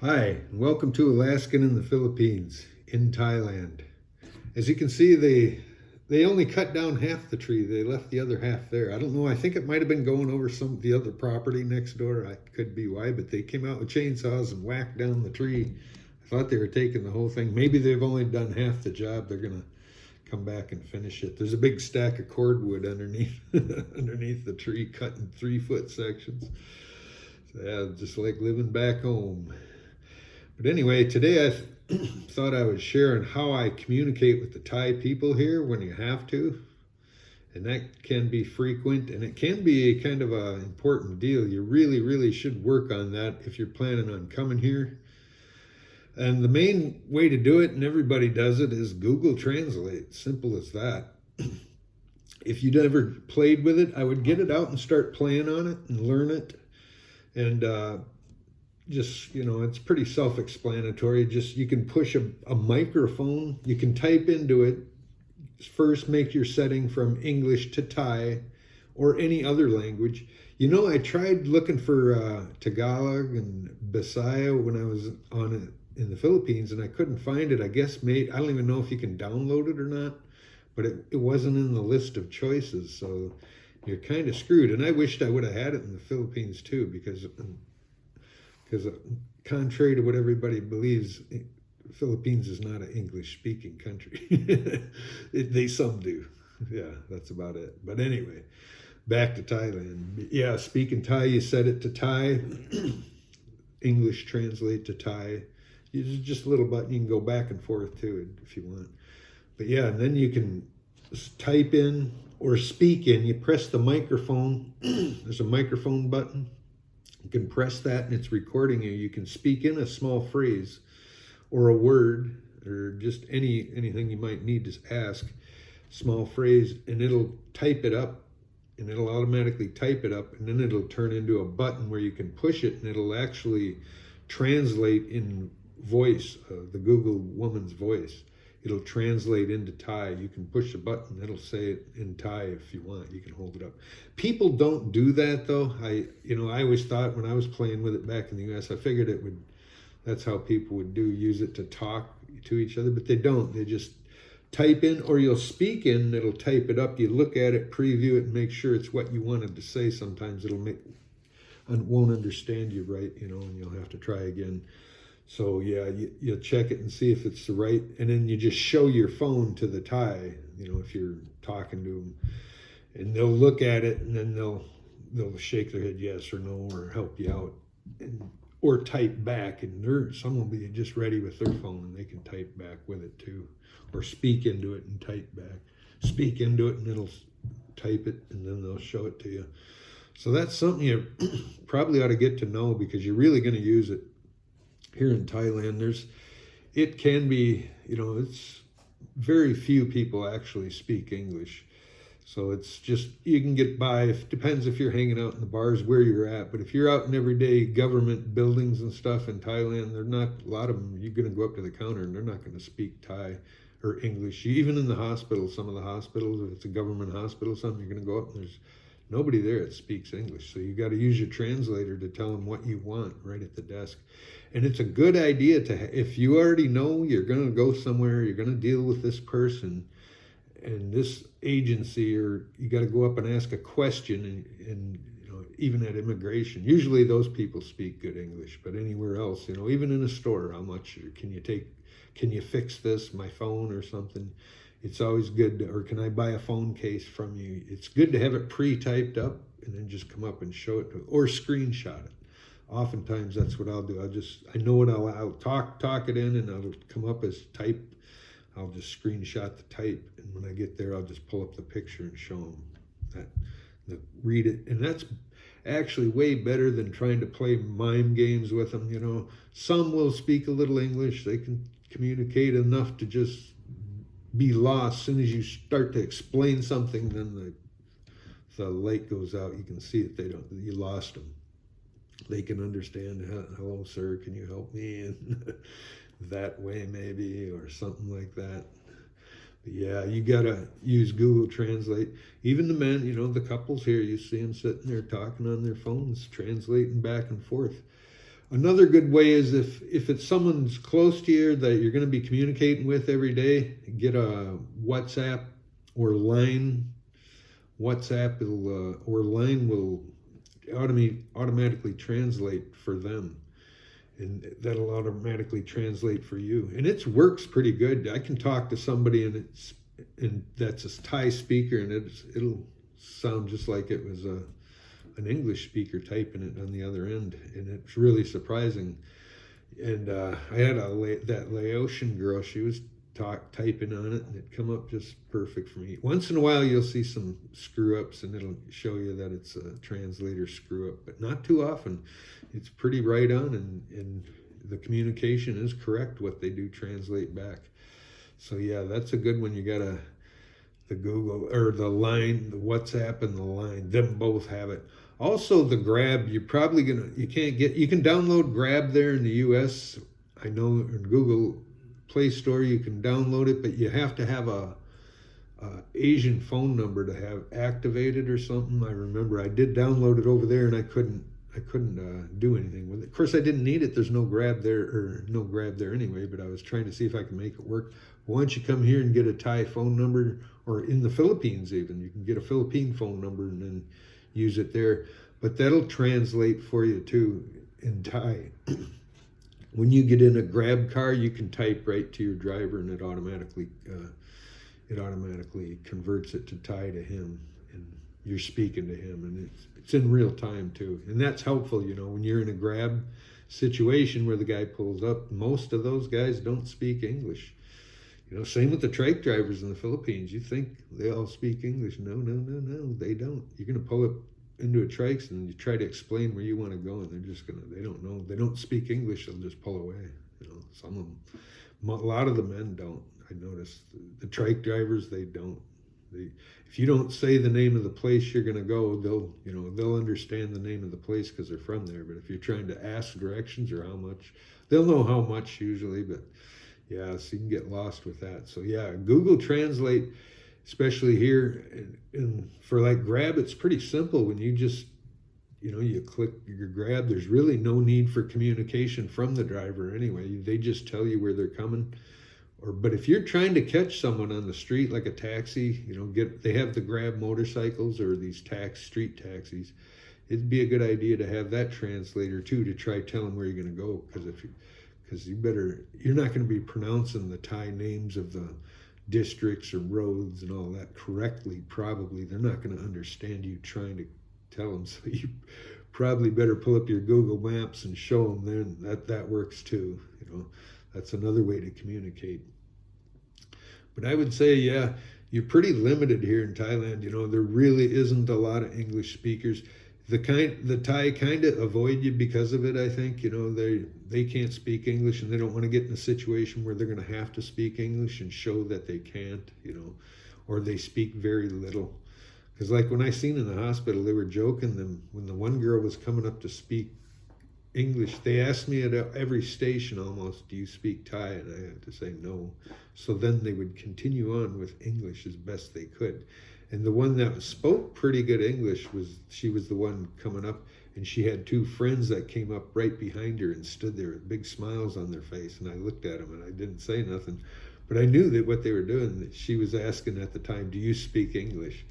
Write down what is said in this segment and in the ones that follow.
Hi, and welcome to Alaskan in the Philippines, in Thailand. As you can see, they only cut down half the tree. They left the other half there. I don't know. I think it might have been going over some of the other property next door. I could be why, but they came out with chainsaws and whacked down the tree. I thought they were taking the whole thing. Maybe they've only done half the job. They're gonna come back and finish it. There's a big stack of cordwood underneath underneath the tree, cut in 3-foot sections. So, yeah, just like living back home. But anyway, today I thought I would share on how I communicate with the Thai people here when you have to. And that can be frequent, and it can be a kind of an important deal. You really should work on that if you're planning on coming here. And the main way to do it, and everybody does it, is Google Translate. Simple as that. If you'd ever played with it, I would get it out and start playing on it and learn it. And just, it's pretty self-explanatory. Just, you can push a microphone. You can type into it. First, make your setting from English to Thai or any other language. I tried looking for Tagalog and Bisaya when I was on it in the Philippines, and I couldn't find it. I guess I don't even know if you can download it or not, but it wasn't in the list of choices, so you're kind of screwed. And I wished I would have had it in the Philippines too, because contrary to what everybody believes, Philippines is not an English-speaking country. Some do. Yeah, that's about it. But anyway, back to Thailand. Yeah, speaking Thai, you set it to Thai. English translate to Thai. It's just a little button. You can go back and forth to it if you want. But yeah, and then you can type in or speak in. You press the microphone. There's a microphone button. You can press that and it's recording you. You can speak in a small phrase or a word or just anything you might need to ask. Small phrase, and it'll type it up, and it'll automatically type it up, and then it'll turn into a button where you can push it and it'll actually translate in voice, the Google woman's voice. It'll translate into Thai. You can push a button, it'll say it in Thai if you want. You can hold it up. People don't do that though. I always thought when I was playing with it back in the US, I figured that's how people would use it to talk to each other, but they don't. They just type in, or you'll speak in, and it'll type it up. You look at it, preview it, and make sure it's what you wanted to say. Sometimes won't understand you right, and you'll have to try again. So yeah, you'll check it and see if it's the right, and then you just show your phone to the Thai, if you're talking to them, and they'll look at it, and then they'll shake their head yes or no, or help you out, or type back, and some will be just ready with their phone, and they can type back with it too, or speak into it and type back. Speak into it, and it'll type it, and then they'll show it to you. So that's something you probably ought to get to know, because you're really going to use it. Here in Thailand, it can be, it's very few people actually speak English. So it's just, you can get by. It depends if you're hanging out in the bars where you're at. But if you're out in everyday government buildings and stuff in Thailand, a lot of them, you're going to go up to the counter and they're not going to speak Thai or English. Even in the hospital, some of the hospitals, if it's a government hospital, something, you're going to go up and there's nobody there that speaks English. So you got to use your translator to tell them what you want right at the desk. And it's a good idea if you already know you're going to go somewhere, you're going to deal with this person and this agency, or you got to go up and ask a question, and even at immigration, usually those people speak good English. But anywhere else, even in a store, how much can you fix this, my phone or something? It's always good or can I buy a phone case from you? It's good to have it pre-typed up and then just come up and show it or screenshot it. Oftentimes that's what I'll do. I know what I'll talk it in, and it'll come up as type. I'll just screenshot the type, and when I get there, I'll just pull up the picture and show them read it. And that's actually way better than trying to play mime games with them. Some will speak a little English. They can communicate enough to just be lost. As soon as you start to explain something, then the light goes out. You can see it. You lost them. They can understand, hello sir, can you help me in that way maybe, or something like that. But yeah, you gotta use Google Translate. Even the men, the couples here, you see them sitting there talking on their phones, translating back and forth. Another good way is if it's someone's close to you that you're going to be communicating with every day, get a WhatsApp or Line. WhatsApp or Line will automatically translate for them, and that'll automatically translate for you. And it works pretty good. I can talk to somebody and that's a Thai speaker, and it'll sound just like it was an English speaker typing it on the other end, and it's really surprising. And I had that Laotian girl. She was typing on it, and it come up just perfect for me. Once in a while, you'll see some screw ups, and it'll show you that it's a translator screw up, but not too often. It's pretty right on, and the communication is correct. What they do translate back. So yeah, that's a good one. You got the Google or the Line, the WhatsApp and the Line. Them both have it. Also, the Grab, you can download Grab there in the U.S. I know in Google Play Store you can download it, but you have to have a Asian phone number to have activated or something. I remember I did download it over there, and I couldn't do anything with it. Of course, I didn't need it. There's no Grab there anyway. But I was trying to see if I could make it work. Why don't you come here and get a Thai phone number, or in the Philippines even you can get a Philippine phone number and then use it there. But that'll translate for you too in Thai. When you get in a Grab car, you can type right to your driver, and it automatically converts it to Thai to him, and you're speaking to him, and it's in real time too. And that's helpful, when you're in a Grab situation where the guy pulls up. Most of those guys don't speak English. Same with the trike drivers in the Philippines. You think they all speak English? No, they don't. You're going to pull up into a trikes and you try to explain where you want to go, and they don't know. They don't speak English. They'll just pull away. Some of them, a lot of the men don't. I noticed the trike drivers, they don't. If you don't say the name of the place you're going to go, they'll understand the name of the place because they're from there. But if you're trying to ask directions or how much, they'll know how much usually, but yeah, so you can get lost with that. So yeah, Google Translate, especially here, and for like Grab, it's pretty simple. When you just, you click your Grab, there's really no need for communication from the driver anyway. They just tell you where they're coming. But if you're trying to catch someone on the street, like a taxi, they have the Grab motorcycles or these street taxis. It'd be a good idea to have that translator too, to try tell them where you're going to go, because you're not going to be pronouncing the Thai names of the districts or roads and all that correctly. Probably they're not going to understand you trying to tell them. So you probably better pull up your Google Maps and show them. Then that works too. That's another way to communicate. But I would say, yeah, you're pretty limited here in Thailand. There really isn't a lot of English speakers. The Thai kind of avoid you because of it, I think. They can't speak English, and they don't want to get in a situation where they're going to have to speak English and show that they can't, or they speak very little. Because like when I seen in the hospital, they were joking them when the one girl was coming up to speak English. They asked me at every station almost, do you speak Thai? And I had to say no. So then they would continue on with English as best they could. And the one that spoke pretty good English she was the one coming up, and she had two friends that came up right behind her and stood there with big smiles on their face. And I looked at them and I didn't say nothing, but I knew that what they were doing, that she was asking at the time, do you speak English?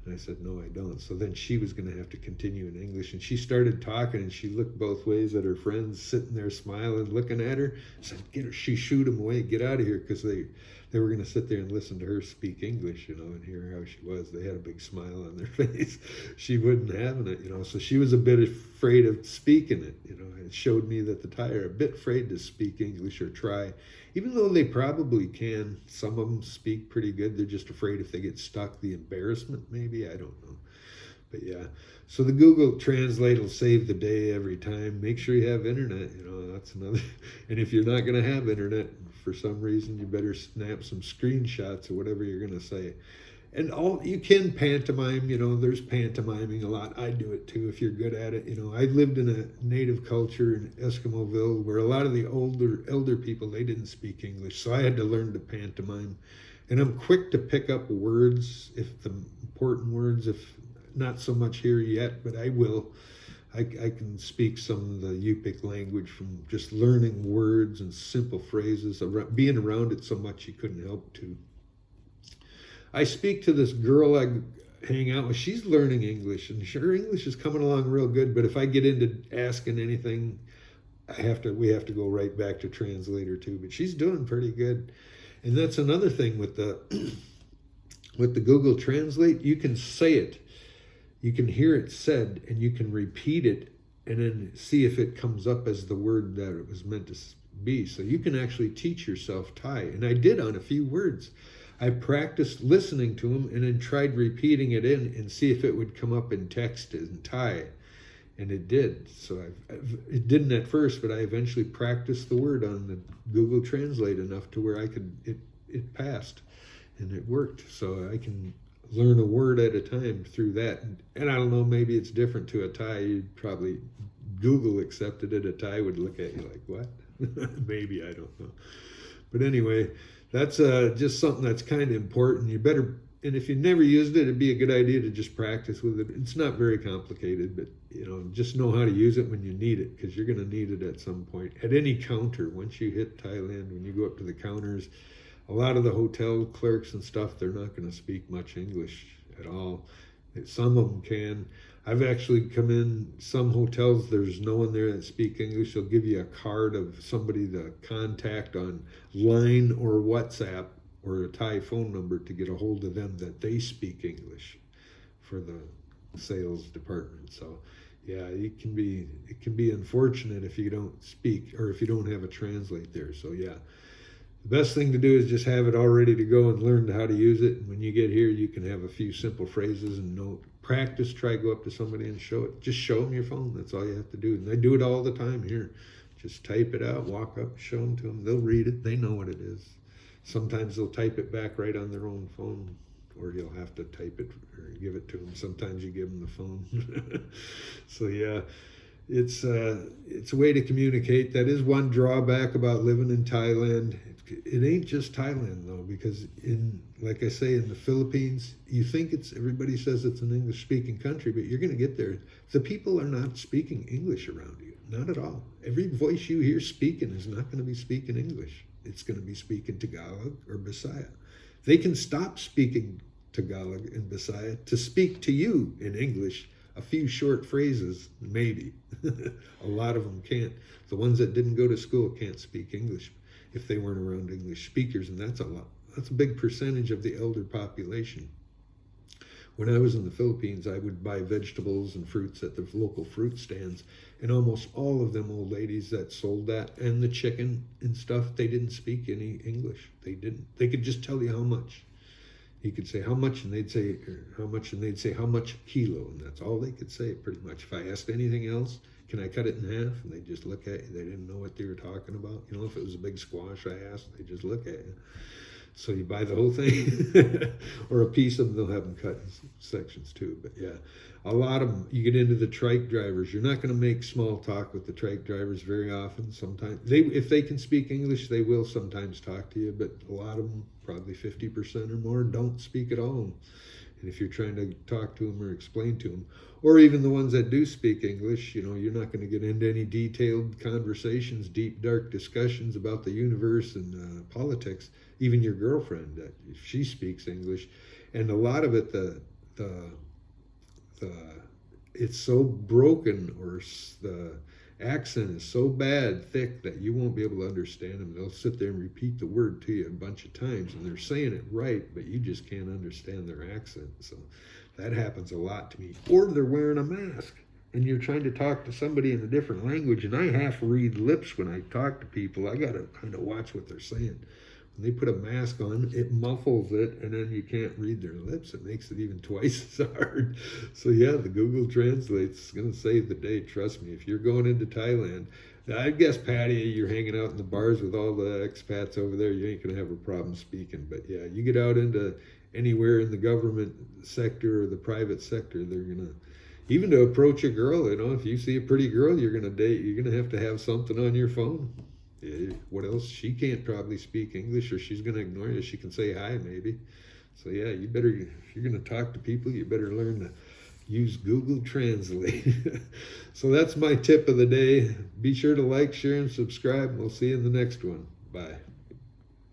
And I said, no, I don't. So then she was going to have to continue in English. And she started talking, and she looked both ways at her friends sitting there smiling, looking at her. I said, she shooed them away, get out of here, because they were going to sit there and listen to her speak English, and hear how she was. They had a big smile on their face. She wasn't having it, So she was a bit afraid of speaking it, It showed me that the Thai are a bit afraid to speak English or try, even though they probably can. Some of them speak pretty good. They're just afraid if they get stuck, the embarrassment maybe. I don't know. But yeah, so the Google Translate will save the day every time. Make sure you have internet, that's another. And if you're not going to have internet for some reason, you better snap some screenshots or whatever you're going to say. And you can pantomime, there's pantomiming a lot. I do it too if you're good at it. I lived in a native culture in Eskimo'ville where a lot of the elder people, they didn't speak English. So I had to learn to pantomime. And I'm quick to pick up words, if the important words, if not so much here yet, but I will. I can speak some of the Yupik language from just learning words and simple phrases. Being around it so much, you couldn't help to. I speak to this girl I hang out with. She's learning English, and her English is coming along real good. But if I get into asking anything, we have to go right back to translator too. But she's doing pretty good, and that's another thing with the with the Google Translate. You can say it, you can hear it said, and you can repeat it, and then see if it comes up as the word that it was meant to be. So you can actually teach yourself Thai, and I did on a few words. I practiced listening to them and then tried repeating it in and see if it would come up in text in Thai. And it did. So it didn't at first, but I eventually practiced the word on the Google Translate enough to where it passed and it worked. So I can learn a word at a time through that. And I don't know, maybe it's different to a Thai. You'd probably Google accepted it. A Thai would look at you like, what? Maybe, I don't know. But anyway, that's just something that's kind of important. You better, and if you've never used it, it'd be a good idea to just practice with it. It's not very complicated, but just know how to use it when you need it, because you're going to need it at some point. At any counter, once you hit Thailand, when you go up to the counters, a lot of the hotel clerks and stuff, they're not going to speak much English at all. Some of them can. I've actually come in some hotels, there's no one there that speak English. They'll give you a card of somebody to contact on Line or WhatsApp or a Thai phone number to get a hold of them that they speak English for the sales department. So yeah, it can be unfortunate if you don't speak or if you don't have a translate there. So yeah, the best thing to do is just have it all ready to go and learn how to use it. And when you get here, you can have a few simple phrases and practice. Try go up to somebody and show it. Just show them your phone. That's all you have to do. And I do it all the time here. Just type it out, walk up, show them to them. They'll read it. They know what it is. Sometimes they'll type it back right on their own phone, or you'll have to type it or give it to them. Sometimes you give them the phone. So yeah. It's a way to communicate. That is one drawback about living in Thailand. It ain't just Thailand though, because like I say, in the Philippines, you think everybody says it's an English speaking country, but you're going to get there. The people are not speaking English around you, not at all. Every voice you hear speaking is not going to be speaking English. It's going to be speaking Tagalog or Bisaya. They can stop speaking Tagalog and Bisaya to speak to you in English. A few short phrases, maybe. A lot of them can't. The ones that didn't go to school can't speak English if they weren't around English speakers, and that's a lot. That's a big percentage of the elder population. When I was in the Philippines, I would buy vegetables and fruits at the local fruit stands, and almost all of them old ladies that sold that and the chicken and stuff, they didn't speak any English. They didn't. They could just tell you how much. He could say how much, and they'd say how much, and they'd say how much a kilo, and that's all they could say pretty much. If I asked anything else, can I cut it in half? And they'd just look at you. They didn't know what they were talking about. If it was a big squash I asked, they'd just look at you. So you buy the whole thing, or a piece of them. They'll have them cut in sections too. But yeah, a lot of them, you get into the trike drivers. You're not going to make small talk with the trike drivers very often. Sometimes, if they can speak English, they will sometimes talk to you, but a lot of them, probably 50% or more, don't speak at all. And if you're trying to talk to them or explain to them, or even the ones that do speak English, you're not going to get into any detailed conversations, deep, dark discussions about the universe and politics. Even your girlfriend, if she speaks English, and a lot of it, it's so broken, or the accent is so bad, thick, that you won't be able to understand them. They'll sit there and repeat the word to you a bunch of times, and they're saying it right, but you just can't understand their accent. So that happens a lot to me. Or they're wearing a mask, and you're trying to talk to somebody in a different language, and I half read lips when I talk to people. I got to kind of watch what they're saying. When they put a mask on, it muffles it, and then you can't read their lips. It makes it even twice as hard. So yeah, the Google Translate's going to save the day. Trust me. If you're going into Thailand, I guess, Patty, you're hanging out in the bars with all the expats over there, you ain't going to have a problem speaking. But yeah, you get out into anywhere in the government sector or the private sector, they're going to, even to approach a girl, if you see a pretty girl you're going to date, you're going to have something on your phone. What else? She can't probably speak English, or she's going to ignore you. She can say hi, maybe. So yeah, if you're going to talk to people, you better learn to use Google Translate. So that's my tip of the day. Be sure to like, share, and subscribe. We'll see you in the next one. Bye.